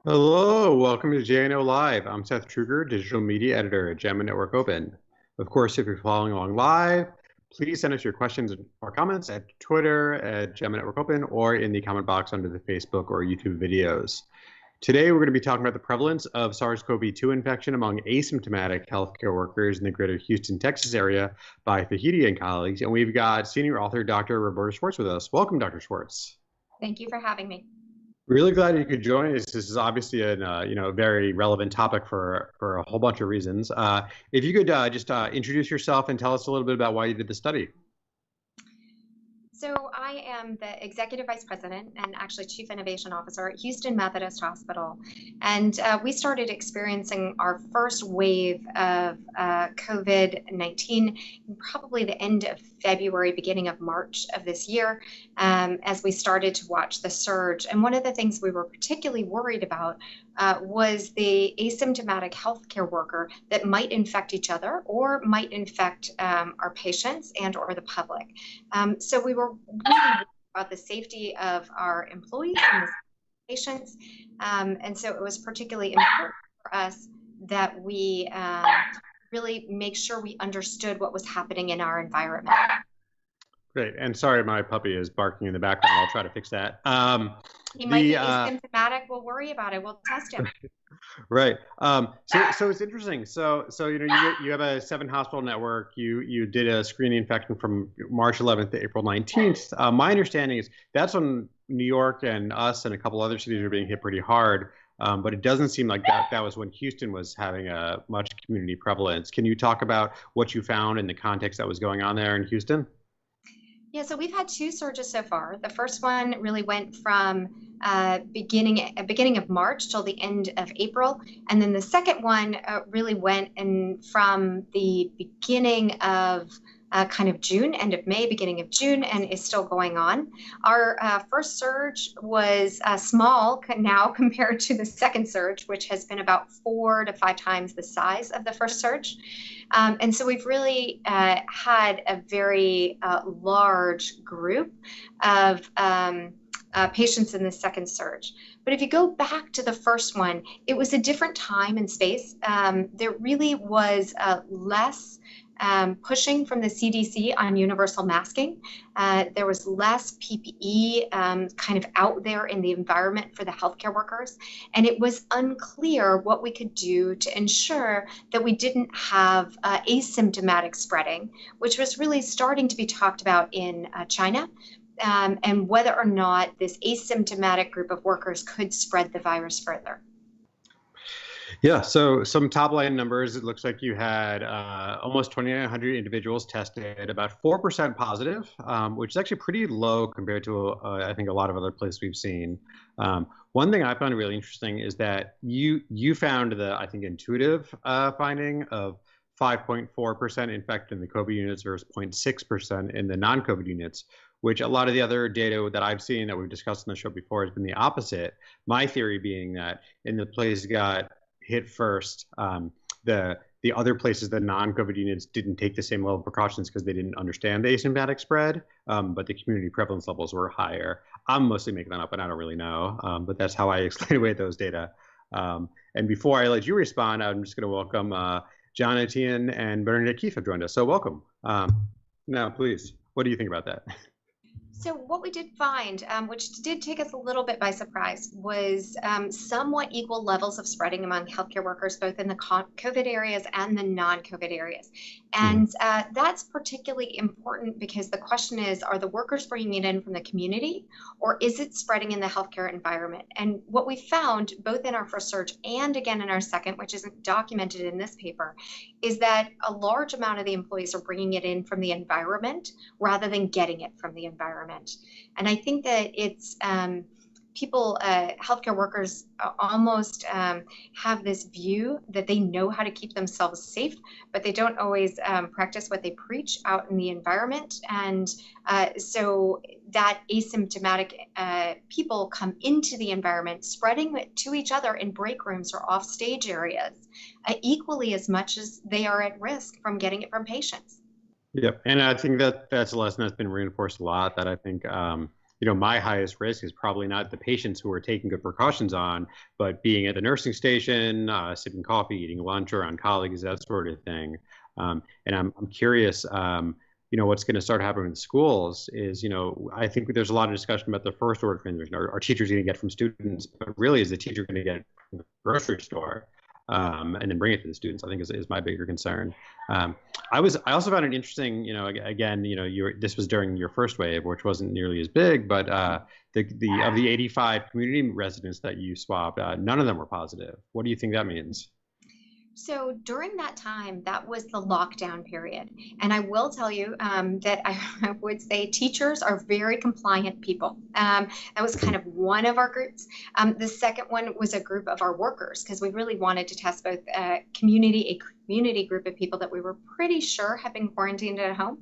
Hello, welcome to JNO Live. I'm Seth Truger, Digital Media Editor at JAMA Network Open. Of course, if you're following along live, please send us your questions or comments at Twitter at JAMA Network Open or in the comment box under the Facebook or YouTube videos. Today, we're going to be talking about the prevalence of SARS-CoV-2 infection among asymptomatic healthcare workers in the greater Houston, Texas area by Fahidi and colleagues. And we've got senior author Dr. Roberta Schwartz with us. Welcome, Dr. Schwartz. Thank you for having me. Really glad you could join us. This is obviously a very relevant topic for a whole bunch of reasons. If you could just introduce yourself and tell us a little bit about why you did the study. So I am the Executive Vice President and actually Chief Innovation Officer at Houston Methodist Hospital. And we started experiencing our first wave of COVID-19 probably the end of February, beginning of March of this year, as we started to watch the surge. And one of the things we were particularly worried about was the asymptomatic healthcare worker that might infect each other or might infect our patients and or the public. So we were really worried about the safety of our employees and the patients. And so it was particularly important for us that we really make sure we understood what was happening in our environment. Great. And sorry, my puppy is barking in the background. I'll try to fix that. He might be asymptomatic. We'll worry about it. We'll test him. Right. So it's interesting. So you have a 7-hospital network. You did a screening infection from March 11th to April 19th. My understanding is that's when New York and us and a couple other cities were being hit pretty hard. But it doesn't seem like that was when Houston was having a much community prevalence. Can you talk about what you found in the context that was going on there in Houston? Yeah, so we've had 2 surges so far. The first one really went from beginning of March till the end of April, and then the second one really went from the beginning of kind of June, end of May, beginning of June, and is still going on. Our first surge was small now compared to the second surge, which has been about 4 to 5 times the size of the first surge. And so we've really had a very large group of patients in the second surge. But if you go back to the first one, it was a different time and space. There really was less pushing from the CDC on universal masking. There was less PPE kind of out there in the environment for the healthcare workers. And it was unclear what we could do to ensure that we didn't have asymptomatic spreading, which was really starting to be talked about in China. And whether or not this asymptomatic group of workers could spread the virus further. Yeah, so some top line numbers. It looks like you had almost 2,900 individuals tested, about 4% positive, which is actually pretty low compared to, I think, a lot of other places we've seen. One thing I found really interesting is that you found the, I think, intuitive finding of 5.4% infected in the COVID units versus 0.6% in the non-COVID units, which a lot of the other data that I've seen that we've discussed on the show before has been the opposite. My theory being that in the places got hit first, the other places, the non-COVID units, didn't take the same level of precautions because they didn't understand the asymptomatic spread, but the community prevalence levels were higher. I'm mostly making that up, and I don't really know, but that's how I explain away those data. And before I let you respond, I'm just going to welcome John Etienne and Bernadette Keefe have joined us. So welcome. Now, please, what do you think about that? So what we did find, which did take us a little bit by surprise, was somewhat equal levels of spreading among healthcare workers, both in the COVID areas and the non-COVID areas. And that's particularly important because the question is, are the workers bringing it in from the community, or is it spreading in the healthcare environment? And what we found, both in our first surge and again in our second, which isn't documented in this paper, is that a large amount of the employees are bringing it in from the environment rather than getting it from the environment. And I think that it's people, healthcare workers almost have this view that they know how to keep themselves safe, but they don't always practice what they preach out in the environment. And so that asymptomatic people come into the environment, spreading it to each other in break rooms or off stage areas, equally as much as they are at risk from getting it from patients. Yep, and I think that that's a lesson that's been reinforced a lot. That I think my highest risk is probably not the patients who are taking good precautions on, but being at the nursing station, sipping coffee, eating lunch around colleagues, that sort of thing. And I'm curious, what's going to start happening in schools is, I think there's a lot of discussion about the first order transmission. Are teachers going to get from students? But really, is the teacher going to get from the grocery store and then bring it to the students? I think is my bigger concern. I also found it interesting, again, this was during your first wave, which wasn't nearly as big, but of the 85 community residents that you swabbed, none of them were positive. What do you think that means? So during that time, that was the lockdown period. And I will tell you that I would say teachers are very compliant people. That was kind of one of our groups. The second one was a group of our workers, because we really wanted to test both a community group of people that we were pretty sure had been quarantined at home,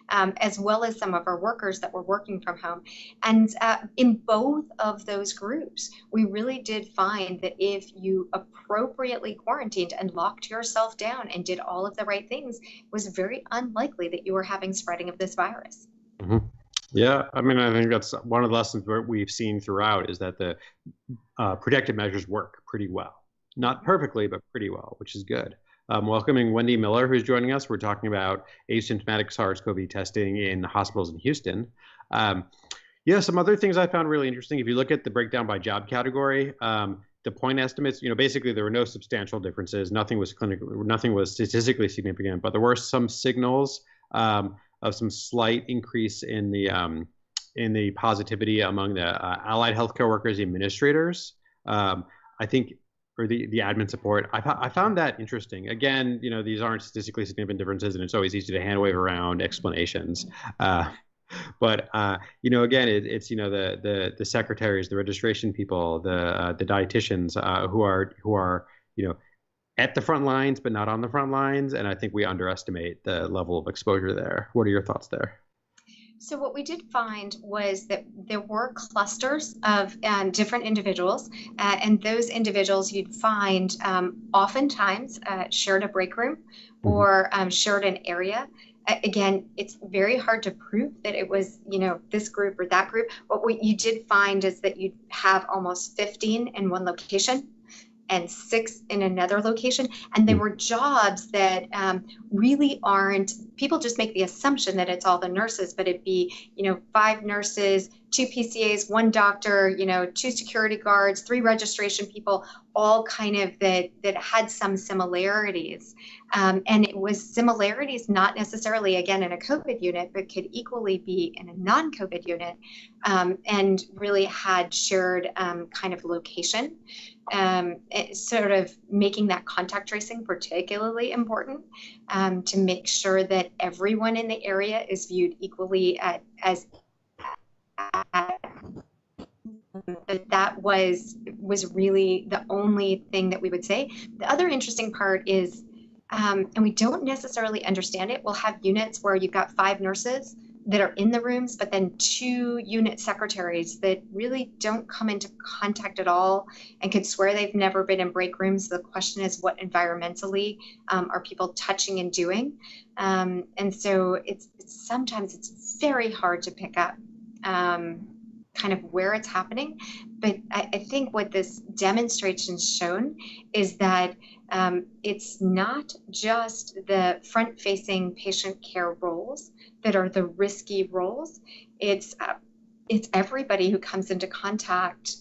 as well as some of our workers that were working from home. And in both of those groups, we really did find that if you appropriately quarantined and locked yourself down and did all of the right things, it was very unlikely that you were having spreading of this virus. Mm-hmm. Yeah, I mean, I think that's one of the lessons we've seen throughout is that the protective measures work pretty well. Not perfectly, but pretty well, which is good. Welcoming Wendy Miller, who's joining us. We're talking about asymptomatic SARS-CoV testing in hospitals in Houston. Some other things I found really interesting. If you look at the breakdown by job category, the point estimates, basically there were no substantial differences. Nothing was statistically significant, but there were some signals of some slight increase in the positivity among the allied healthcare workers, the administrators. I think, or the admin support. I found that interesting. Again, these aren't statistically significant differences, and it's always easy to hand wave around explanations. But again, it's the secretaries, the registration people, the dietitians who are at the front lines but not on the front lines, and I think we underestimate the level of exposure there. What are your thoughts there? So what we did find was that there were clusters of different individuals, and those individuals you'd find oftentimes shared a break room or shared an area. Again, it's very hard to prove that it was, this group or that group. What you did find is that you'd have almost 15 in one location and 6 in another location. And they were jobs that really aren't, people just make the assumption that it's all the nurses, but it'd be, 5 nurses, 2 PCAs, 1 doctor, 2 security guards, 3 registration people, all kind of that had some similarities. And it was similarities not necessarily, again, in a COVID unit, but could equally be in a non-COVID unit, and really had shared kind of location. Sort of making that contact tracing particularly important, to make sure that everyone in the area is viewed equally as that was really the only thing that we would say. The other interesting part is, and we don't necessarily understand it, we'll have units where you've got 5 nurses that are in the rooms, but then 2 unit secretaries that really don't come into contact at all and could swear they've never been in break rooms. The question is, what environmentally are people touching and doing? And so sometimes it's very hard to pick up kind of where it's happening. But I think what this demonstration's shown is that it's not just the front-facing patient care roles that are the risky roles. It's everybody who comes into contact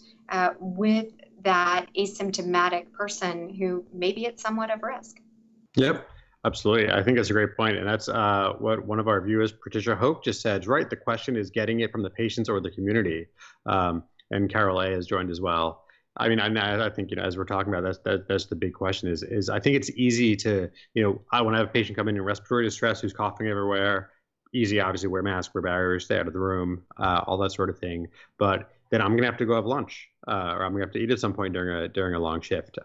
with that asymptomatic person who maybe it's somewhat of risk. Yep. Absolutely. I think that's a great point. And that's what one of our viewers, Patricia Hope, just said, right? The question is getting it from the patients or the community. And Carol A has joined as well. I mean, I think, as we're talking about, that's the big question is I think it's easy to, when I have a patient come in respiratory distress who's coughing everywhere, easy, obviously, wear masks, wear barriers, stay out of the room, all that sort of thing. But then I'm going to have to go have lunch, or I'm going to have to eat at some point during a long shift.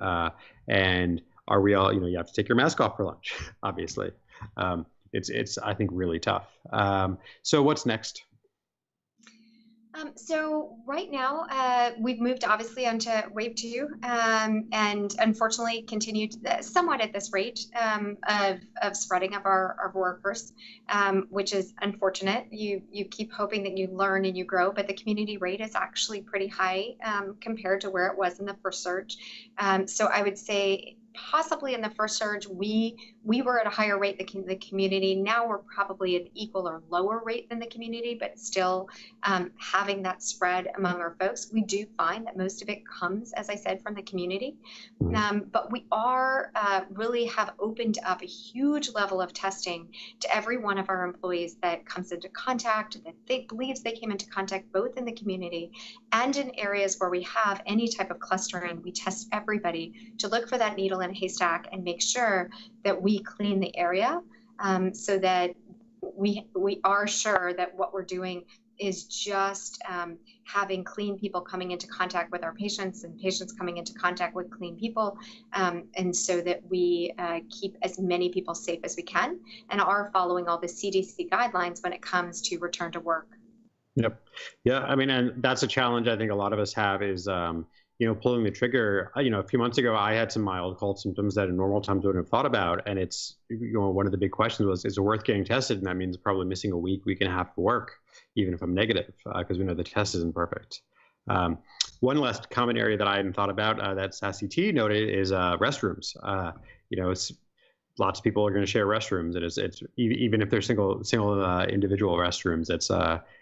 And are we all, you have to take your mask off for lunch, obviously. It's I think, really tough. So what's next? So right now, we've moved obviously onto wave two, and unfortunately continued somewhat at this rate of spreading of our workers, which is unfortunate. You keep hoping that you learn and you grow, but the community rate is actually pretty high compared to where it was in the first surge. So I would say possibly in the first surge, we were at a higher rate than the community. Now we're probably an equal or lower rate than the community, but still having that spread among our folks. We do find that most of it comes, as I said, from the community. But we are really have opened up a huge level of testing to every one of our employees that comes into contact, that they believes they came into contact both in the community and in areas where we have any type of clustering. We test everybody to look for that needle in a haystack and make sure that we clean the area so that we are sure that what we're doing is just having clean people coming into contact with our patients and patients coming into contact with clean people, and so that we keep as many people safe as we can and are following all the CDC guidelines when it comes to return to work. Yep. Yeah. I mean, and that's a challenge I think a lot of us have is, pulling the trigger. A few months ago, I had some mild cold symptoms that in normal times I wouldn't have thought about. And it's, one of the big questions was, is it worth getting tested? And that means probably missing a week and a half of work, even if I'm negative, because we know the test isn't perfect. One last common area that I hadn't thought about that SASCT noted is restrooms. It's lots of people are going to share restrooms, and it's even if they're single individual restrooms,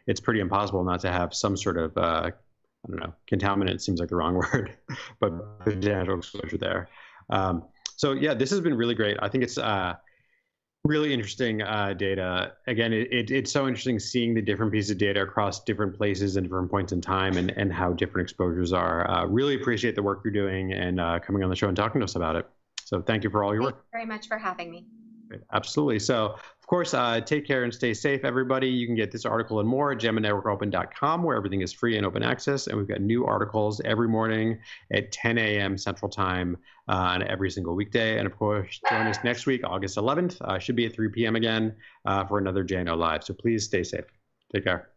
it's pretty impossible not to have some sort of I don't know, contaminant seems like the wrong word, but potential exposure there. So yeah, this has been really great. I think it's really interesting data. Again, it's so interesting seeing the different pieces of data across different places and different points in time and how different exposures are. Really appreciate the work you're doing and coming on the show and talking to us about it. So thank you for all your work. Thank you very much for having me. Absolutely. So, of course, take care and stay safe, everybody. You can get this article and more at jamanetworkopen.com, where everything is free and open access. And we've got new articles every morning at 10 a.m. Central Time on every single weekday. And, of course, join us next week, August 11th. Should be at 3 p.m. again for another JNO Live. So please stay safe. Take care.